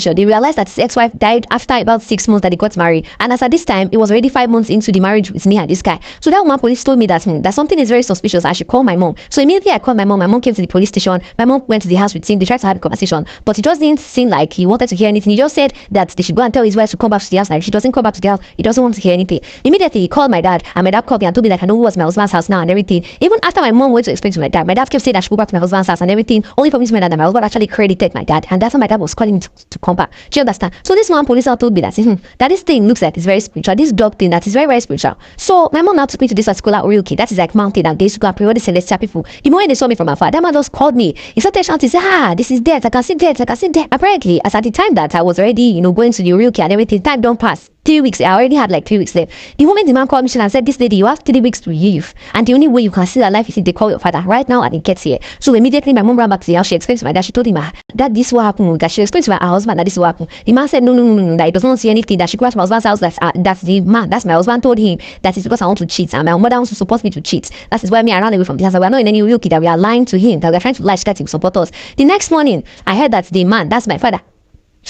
They realized that his ex-wife died after about 6 months that they got married, and as at this time, it was already 5 months into the marriage with me and this guy. So that woman police told me that that something is very suspicious. I should call my mom. So immediately I called my mom. My mom came to the police station. My mom went to the house with him. They tried to have a conversation, but it just didn't seem like he wanted to hear anything. He just said that they should go and tell his wife to come back to the house. Like, she doesn't come back to the house, he doesn't want to hear anything. Immediately he called my dad, and my dad called me and told me that I know who was my husband's house now and everything. Even after my mom went to explain to my dad kept saying that I should go back to my husband's house and everything, only for me to my dad that my husband actually credited my dad, and that's why my dad was calling me to come back. Do you understand? So this man police told me that that this thing looks like it's very spiritual. This dog thing that is very, very spiritual. So my mom now took me to this particular Orioke. That is like mountain, and they used to go and pray all the celestial people. The moment they saw me from afar, that man just called me. He started shouting, say, this is death. I can see death. I can see death. Apparently, as at the time that I was already, going to the Orioke and everything, time don't pass. 3 weeks. I already had like 3 weeks left. The moment the man called me and said, this lady, you have 3 weeks to leave, and the only way you can see that life is if they call your father right now and he gets here. So immediately my mom ran back to the house. She explained to my dad. She told him that this will happen. That she explained to her husband that this will happen. The man said no, that he doesn't see anything. That she goes to my husband's house. That's the man. That's my husband told him that it's because I want to cheat and my mother wants to support me to cheat. That is why me I ran away from the house. We are not in any real kid, that we are lying to him, that we are trying to lie to support us. The next morning, I heard that the man, that's my father.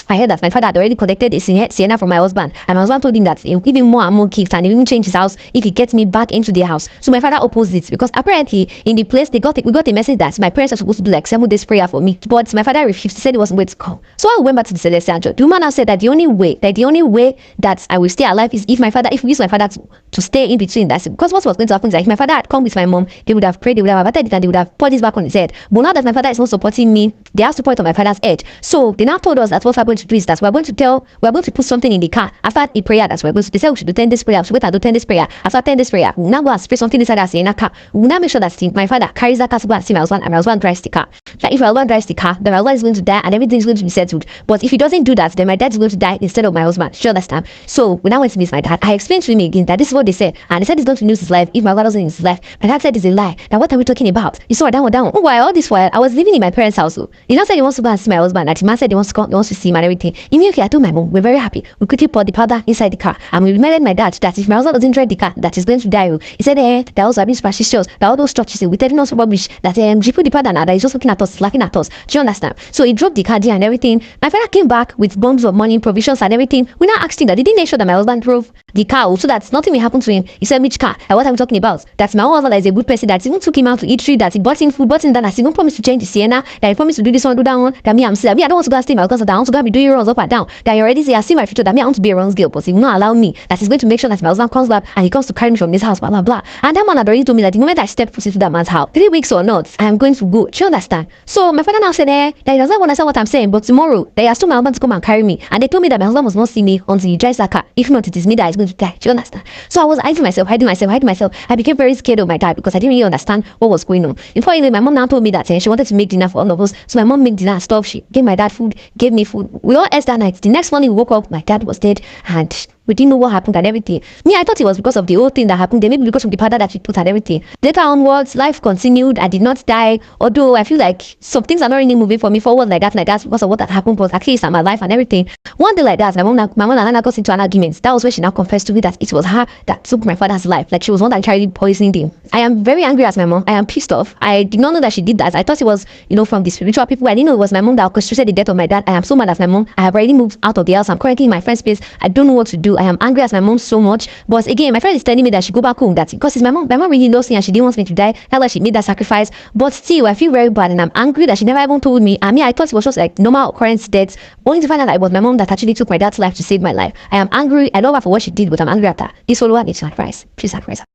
I heard that my father had already collected a sienna from my husband, and my husband told him that he will give him more and more gifts and he will even change his house if he gets me back into the house. So my father opposed it because apparently in the place we got a message that my parents are supposed to do like 7 days prayer for me, but my father refused. He said he wasn't going to come. So I went back to the celestial church. The woman now said that the only way that I will stay alive is if we use my father to stay in between. That's it. Because what was going to happen is that if my father had come with my mom, they would have prayed, they would have averted it, and they would have poured this back on his head. But now that my father is not supporting me, they have to point on my father's head. So they now told us that what we're going to do is that we're going to put something in the car after a prayer that we're going to. They said we should do 10 this prayer, we should wait and do 10 this prayer. After 10 this prayer, we'll now go and spray something inside us in a car. We'll now make sure that my father carries that car to go and see my husband, and my husband drives the car. Like if my husband drives the car, then my husband is going to die and everything is going to be settled. But if he doesn't do that, then my dad is going to die instead of my husband. Do you understand? So we now went to meet my dad. I explained to him again that this is what they said, and they said he's going to lose his life if my father doesn't lose his life. My dad said it's a lie. Now what are we talking about? You saw down. Oh, why all this while I was living in my parents' house. So he now said he wants to go and see my husband. That the man said he wants to see him and everything. Immediately I told my mom, we're very happy. We quickly poured the powder inside the car, and we reminded my dad that if my husband doesn't drive the car, that he's going to die. He said that also have been superstitious, that all those churches we telling us rubbish, that she put the powder now, that he's just looking at us, laughing at us. Do you understand? So he drove the car there and everything. My father came back with bundles of money, provisions and everything. We now asked him that he didn't make sure that my husband drove the car so that nothing will happen to him. He said, which car? And what are we talking about? That's my husband that is a good person, that even took him out to eat, that he bought him food, bought him that he even promised to change the sienna, that he promised to do this one, do that one, that me I don't want to go and stay in my house, that I want to go and be doing runs up and down, that he already say I see my future, that me I want to be a runs girl, but he will not allow me, that he's going to make sure that my husband comes back and he comes to carry me from this house, blah blah blah. And that man had already told me that the moment I step foot into that man's house, 3 weeks or not, I am going to go. Do you understand? So my father now said that he doesn't understand what I'm saying, but tomorrow they asked my husband to come and carry me, and they told me that my husband must not see me until he drives that car. If not, it is me that is going to die. Do you understand? So I was hiding myself. I became very scared of my dad because I didn't really understand what was going on. Before you know, my mom now told me that she wanted to make dinner for all of us. So my mom made dinner and stuff. She gave my dad food, gave me food. We all ate that night. The next morning we woke up, my dad was dead, and we didn't know what happened and everything. Me, I thought it was because of the whole thing that happened. Then maybe because of the powder that we put and everything. Later onwards, life continued. I did not die. Although I feel like some things are not really moving for me forward like that because of what had happened. But at least I'm alive and everything. One day like that, my mom and Nana got into an argument. That was where she now confessed to me that it was her that took my father's life. Like she was one that tried poisoning him. I am very angry at my mom. I am pissed off. I did not know that she did that. I thought it was, from the spiritual people. I didn't know it was my mom that orchestrated the death of my dad. I am so mad at my mom. I have already moved out of the house. I'm currently in my friend's place. I don't know what to do. I am angry at my mom so much. But again, my friend is telling me that she go back home. That because it's my mom really loves me and she didn't want me to die. That's why she made that sacrifice. But still, I feel very bad and I'm angry that she never even told me. I mean, I thought it was just like normal occurrence deaths. Only to find out that it was my mom that actually took my dad's life to save my life. I am angry. I love her for what she did, but I'm angry at her. This follower needs to advice. Please advise her.